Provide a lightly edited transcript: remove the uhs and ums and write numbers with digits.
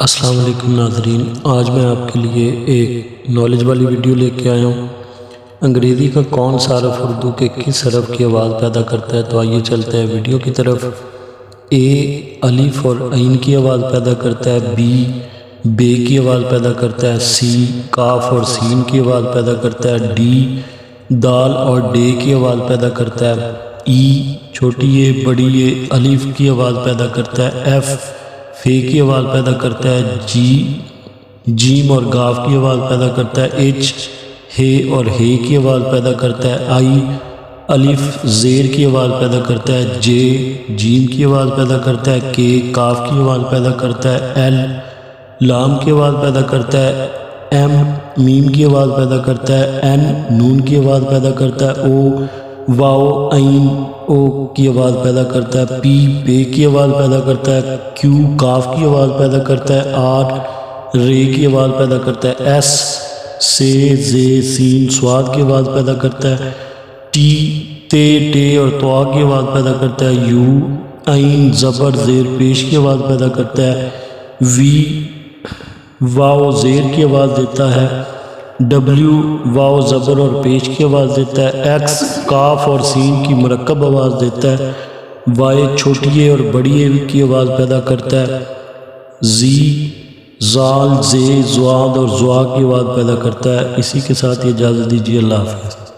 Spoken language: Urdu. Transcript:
السلام علیکم ناظرین، آج میں آپ کے لیے ایک نالج والی ویڈیو لے کے آیا ہوں۔ انگریزی کا کون سا حرف اردو کے کس حرف کی آواز پیدا کرتا ہے؟ تو آئیے چلتے ہیں ویڈیو کی طرف۔ اے الف اور عین کی آواز پیدا کرتا ہے، بی بے کی آواز پیدا کرتا ہے، سی کاف اور سین کی آواز پیدا کرتا ہے، ڈی دال اور ڈے کی آواز پیدا کرتا ہے، ای چھوٹی اے بڑی اے الف کی آواز پیدا کرتا ہے، ایف فے کی آواز پیدا کرتا ہے، جی جیم اور گاف کی آواز پیدا کرتا ہے، ایچ ہے اور ہے کی آواز پیدا کرتا ہے، آئی الف زیر کی آواز پیدا کرتا ہے، جے جیم کی آواز پیدا کرتا ہے، کے کاف کی آواز پیدا کرتا ہے، ایل لام کی آواز پیدا کرتا ہے، ایم میم کی آواز پیدا کرتا ہے، این نون کی آواز پیدا کرتا ہے، او واو عین او کی آواز پیدا کرتا ہے، پی پے کی آواز پیدا کرتا ہے، کیو کاف کی آواز پیدا کرتا ہے، آر رے کی آواز پیدا کرتا ہے، ایس سے زے سین سواد کی آواز پیدا کرتا ہے، ٹی تے ٹے اور توا کی آواز پیدا کرتا ہے، یو عین زبر زیر پیش کی آواز پیدا کرتا ہے، وی واو زیر کی آواز دیتا ہے، ڈبلیو واو زبر اور پیش کی آواز دیتا ہے، ایکس کاف اور سین کی مرکب آواز دیتا ہے، وائی چھوٹی اے اور بڑی اے کی آواز پیدا کرتا ہے، زی زال زے زواد اور زوا کی آواز پیدا کرتا ہے۔ اسی کے ساتھ اجازت دیجیے، اللہ حافظ۔